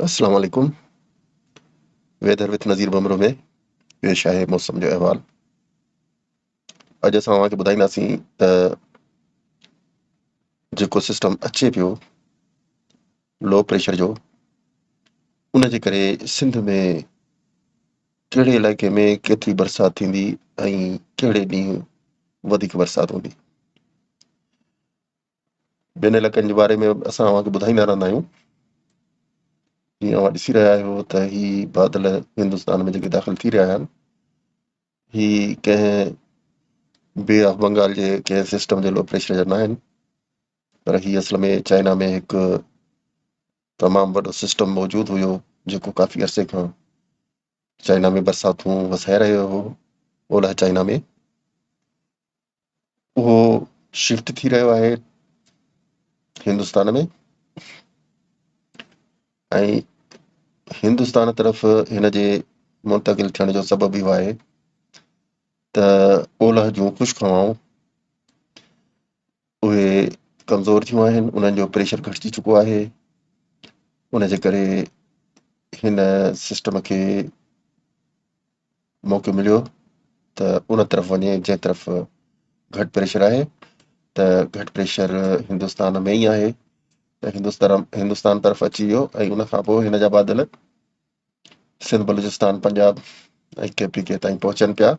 अस्सलाम वालेकुम। Weather with नज़ीर बमरो में पेश आहे मौसम जो अहवालु। अॼु असां तव्हांखे ॿुधाईंदासीं त जेको सिस्टम अचे पियो लो प्रेशर जो, उन जे करे सिंध में कहिड़े इलाइक़े में केतिरी बरसाति थींदी ऐं कहिड़े ॾींहुं वधीक बरसाति हूंदी। ॿियनि इलाइक़नि जे बारे में असां तव्हांखे ॿुधाईंदा रहंदा आहियूं। जीअं तव्हां ॾिसी रहिया आहियो त ही बादल हिंदुस्तान में जेके दाख़िल थी रहिया आहिनि, ही कंहिं बे ऑफ बंगाल जे कंहिं सिस्टम जे लो प्रेशर जा न आहिनि, पर ही असल में चाइना में हिकु तमामु वॾो सिस्टम मौजूदु हुयो जेको काफ़ी अरसे खां चाइना में बरसातूं वसाए रहियो हो। ओलह चाइना में उहो शिफ्ट थी रहियो आहे हिंदुस्तान में, ऐं हिंदुस्तान तरफ़ हिन जे मुंतक़िल थियण जो सबबु इहो आहे त ओलह जूं ख़ुश्क हवाऊं उहे कमज़ोर थियूं आहिनि, उन्हनि जो प्रेशर घटिजी चुको आहे। उन जे करे हिन सिस्टम खे मौक़ो मिलियो त उन तरफ़ वञे जंहिं तरफ़ घटि प्रेशर आहे, त घटि प्रेशर हिंदुस्तान में ई आहे त हिंदुस्तान तरफ़ अची वियो ऐं उन खां पोइ हिन जा बादल सिंध, बलूचिस्तान, पंजाब ऐं KPK ताईं पहुचनि पिया।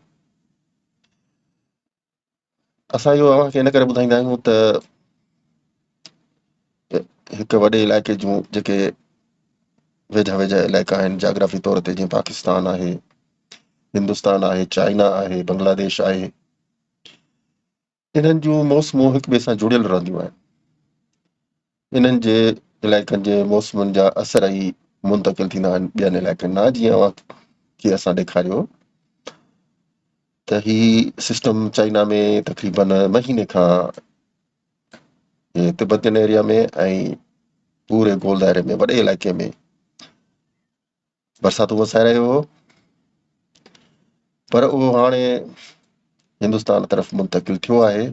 असां इहो तव्हांखे इन करे ॿुधाईंदा आहियूं त हिकु वॾे इलाइक़े जूं जेके वेझा वेझा इलाइक़ा आहिनि जाग्राफी तौर ते, जीअं पाकिस्तान आहे, हिंदुस्तान आहे, चाइना आहे, बांग्लादेश आहे, इन्हनि जूं मौसमूं हिक ॿिए सां जुड़ियल रहंदियूं आहिनि। इन्हनि जे इलाइक़नि जे मौसमनि जा असर ई मुंतक़िल थींदा आहिनि ॿियनि इलाइक़नि ॾांहुं। जीअं तव्हांखे असां ॾेखारियो त ही सिस्टम चाइना में तक़रीबन महीने खां तिब्बतियन एरिया में ऐं पूरे गोल दाइरे में वॾे इलाइक़े में बरसातूं वसाए रहियो हो, पर उहो हाणे हिंदुस्तान तरफ़ मुंतक़िल थियो आहे।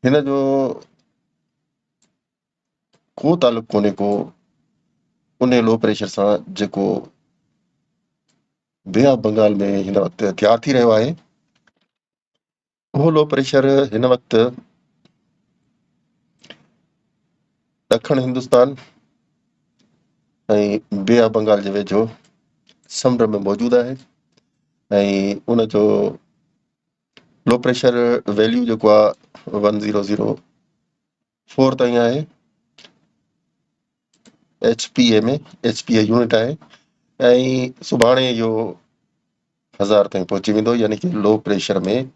हिन जो को तालुक़ु कोन्हे को उन लो प्रेशर सां जेको बे ऑफ बंगाल में हिन वक़्तु तयारु थी रहियो आहे। उहो लो प्रेशर हिन वक़्तु ॾखण हिंदुस्तान ऐं बे ऑफ बंगाल जे वेझो समुंड में मौजूदु आहे ऐं उन जो लो प्रेशर वैल्यू जेको आहे 1004 ताईं आहे HPA यूनिट आहे, ऐं सुभाणे इहो 1000 ताईं पहुची वेंदो, यानी कि लो प्रेशर में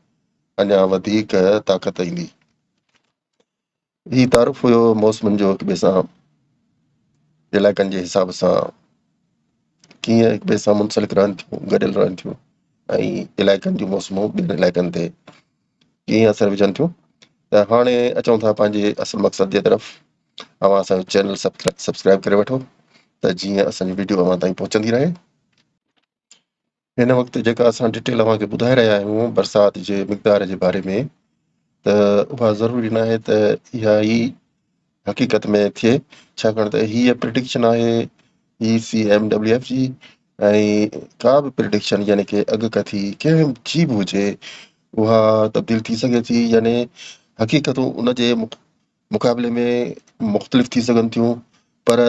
अञा वधीक ताक़त ईंदी। ही तारुफ़ हुयो मौसमनि जो हिक ॿिए सां इलाइक़नि जे हिसाब सां कीअं हिक ॿिए सां मुंसलिक रहनि थियूं, गॾियल रहनि थियूं, ऐं इलाइक़नि जूं मौसमूं ॿियनि इलाइक़नि ते कीअं असर विझनि थियूं। त हाणे अचूं था पंहिंजे असुल मक़सद जे तरफ़। तव्हां असांजो चैनल सब्सक्राइब करे वठो त जीअं असांजी वीडियो अव्हां ताईं पहुचंदी रहे। हिन वक़्तु जेका असां डिटेल तव्हांखे ॿुधाए रहिया आहियूं बरसाति जे मिक़दार जे बारे में, त उहा ज़रूरी न आहे त इहा ई हक़ीक़त में थिए, छाकाणि त हीअ प्रिडिक्शन आहे ECMWF जी, ऐं का बि प्रिडिक्शन यानी कि अॻकथी कंहिं जी बि हुजे उहा तब्दील थी सघे थी, यानी हक़ीक़तूं उन जे मुक़ाबले में मुख़्तलिफ़ थी सघनि थियूं। पर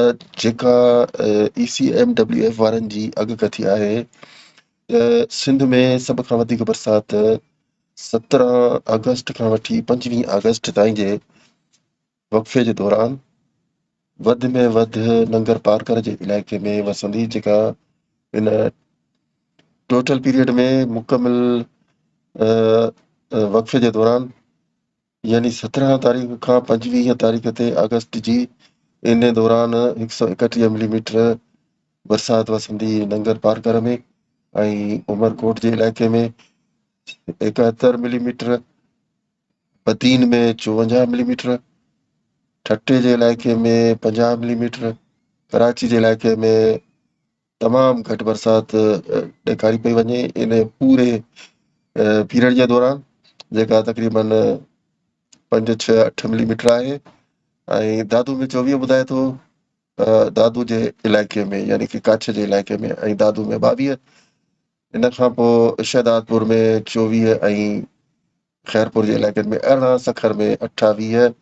जेका ECMWF वारनि जी अॻकथी आहे त सिंध में सभ खां वधीक बरसाति 17 अगस्त खां वठी 25 अगस्त ताईं जे वक़फ़े जे दौरान वधि में वधि नंगर पार्कर जे इलाइक़े में वसंदी, जेका इन टोटल पीरियड में मुकमिल वक़फ़े जे दौरान यानी 17 तारीख़ खां 25 तारीख़ ते अगस्त जी इन दौरान 131 मिलीमीटर बरसाति वसंदी नंगर पार्कर में, ऐं उमरकोट जे इलाइक़े में 71 मिलीमीटर, बदीन में 54 मिलीमीटर, ठट्टे जे इलाइक़े में 50 मिलीमीटर, कराची जे इलाइक़े में तमामु घटि बरसाति ॾेखारी पई वञे इन पूरे पीरियड जे दौरान, जेका तक़रीबन 5, 6, 8 मिलीमीटर आहे। ऐं दादू में 24 ॿुधाए थो दादू जे इलाइक़े में यानी कि कच्छ जे इलाइक़े में ऐं दादू में 22, इन खां पोइ शहदादपुर में 24 ऐं ख़ैरपुर जे इलाइक़नि में 18, सखर में 28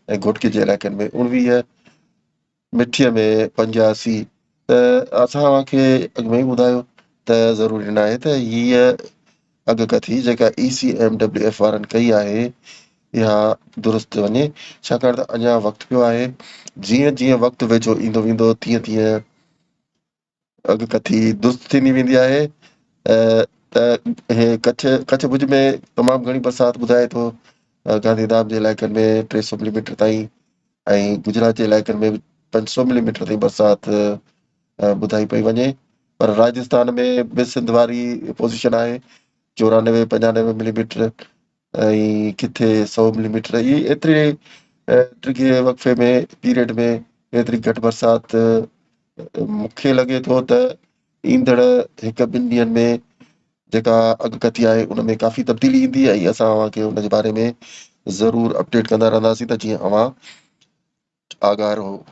ऐं घोटकी जे इलाइक़नि में 19, मिठीअ में 85। त असांखे अॻु में ई ॿुधायो त ज़रूरी न आहे त हीअ अॻकथी जेका ECMWF वारनि कई आहे इहा दुरुस्त वञे, छाकाणि त अञा वक़्तु पियो आहे। जीअं जीअं वक़्तु वेझो ईंदो वेंदो तीअं तीअं अॻकथी दुरुस्त थींदी वेंदी आहे। त हे कच्छ भुज में तमामु घणी बरसाति ॿुधाए थो, गांधीधाम जे इलाइक़नि में 300 मिलीमीटर ताईं ऐं गुजरात जे इलाइक़नि में 500 मिलीमीटर ताईं बरसाति ॿुधाई पई वञे। पर राजस्थान में बि सिंध वारी पोज़ीशन आहे 94 95 मिलीमीटर ऐं किथे 100 मिलीमीटर। इहे एतिरे टीघे वक़्फ़े में पीरियड में एतिरी घटि बरसाति मूंखे लॻे थो त ईंदड़ 1-2 ॾींहंनि में जेका अॻकथी आहे उन में काफ़ी तब्दीली ईंदी ऐं असां अव्हांखे उन जे बारे में ज़रूरु अपडेट कंदा रहंदासीं त जीअं अव्हां आगाह रहो।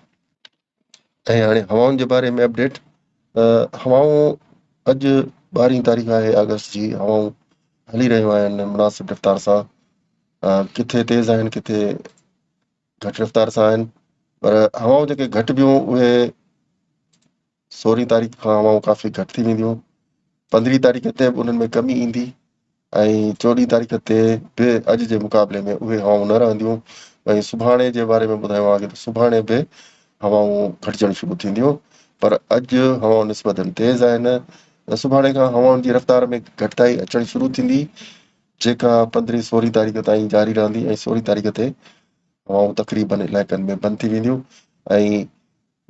ऐं हाणे हवाउनि जे बारे में अपडेट। हवाऊं अॼु 12 तारीख़ आहे अगस्त जी। हवाऊं हली रहियूं आहिनि मुनासिब रफ़्तार सां, किथे तेज़ आहिनि किथे घटि रफ़्तार सां आहिनि। पर हवाऊं जेके घटि बियूं उहे 16 तारीख़ खां हवाऊं काफ़ी घटि थी वेंदियूं। 15 तारीख़ ते बि उन्हनि में कमी ईंदी ऐं 14 तारीख़ ते बि अॼु जे मुक़ाबले में उहे हवाऊं न रहंदियूं। ऐं सुभाणे जे बारे में ॿुधायो आहे त सुभाणे बि हवाऊं घटिजणु शुरू थींदियूं, पर अॼु हवाऊं निस्बतन तेज़ आहिनि। सुभाणे खां हवाउनि जी रफ़्तार में घटिताई अचणु शुरू थींदी, जेका 15-16 तारीख़ ताईं जारी रहंदी ऐं 16 तारीख़ ते हवाऊं तक़रीबन इलाइक़नि में बंदि थी वेंदियूं ऐं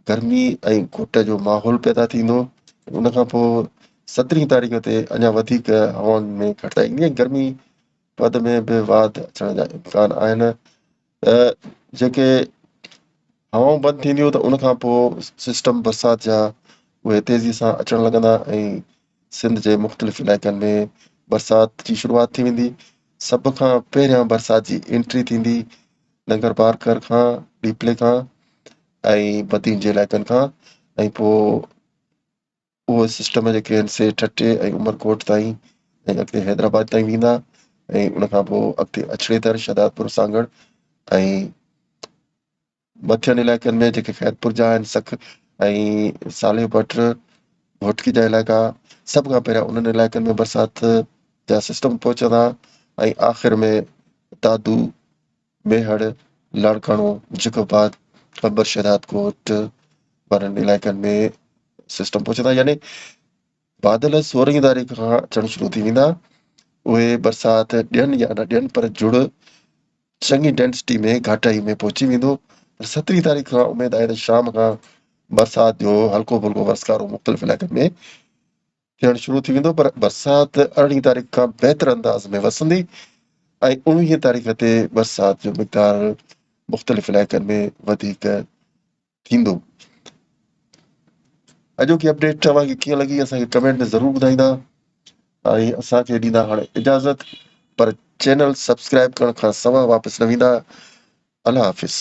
गर्मी ऐं घुट जो माहौल पैदा थींदो। उन खां पोइ 17 तारीख़ ते अञा वधीक हवाउनि में घटिताई ईंदी। गर्मी पद में बि वाध अचण जा इम्कान आहिनि। जेके हवाऊं बंदि थींदियूं त उन खां पोइ सिस्टम बरसाति जा उहे तेज़ी सां अचणु लॻंदा ऐं सिंध जे मुख़्तलिफ़ इलाइक़नि में बरसाति जी शुरूआति थी वेंदी। सभ खां पहिरियां बरसाति जी एंट्री थींदी नगर पार्कर खां, डीपले खां ऐं बदीन जे इलाइक़नि खां, ऐं पोइ उहे सिस्टम जेके आहिनि से ठटे ऐं उमरकोट ताईं ऐं अॻिते हैदराबाद ताईं वेंदा ऐं उन खां पोइ अॻिते अछड़ेतर शहदादपुर सांगड़ ऐं मथियनि इलाइक़नि में जेके ख़ैरपुर जा आहिनि सख ऐं साले पट घोटकी जा इलाइक़ा, सभ खां पहिरियां उन्हनि इलाइक़नि में बरसाति जा सिस्टम पहुचंदा ऐं आख़िर में दादू, मेहड़, लाड़काणो, जिकोबाद, खबर शहदादकोट वारनि इलाइक़नि में सिस्टम पहुचंदा। यानी बादल 16 तारीख़ खां अचणु शुरू थी वेंदा। उहे बरसाति ॾियनि या न ॾियनि पर जुड़ चङी डेंसिटी में घाटाई में पहुची वेंदो। 17 तारीख़ खां उमेद आहे त शाम खां बरसाति जो हल्को फुल्को वसकारो मुख़्तलिफ़ इलाइक़नि में थियणु शुरू थी वेंदो, पर बरसाति 18 तारीख़ खां बहितर अंदाज़ में वसंदी ऐं 19 तारीख़ ते बरसाति जो मिक़दारु मुख़्तलिफ़ इलाइक़नि में वधीक थींदो। अॼोकी अपडेट तव्हांखे कीअं लॻी असांखे कमेंट में ज़रूरु ॿुधाईंदा ऐं असांखे ॾींदा हाणे इजाज़त, पर चैनल सब्सक्राइब करण खां सवाइ वापसि न वेंदा। अल्लाह हाफ़िज़।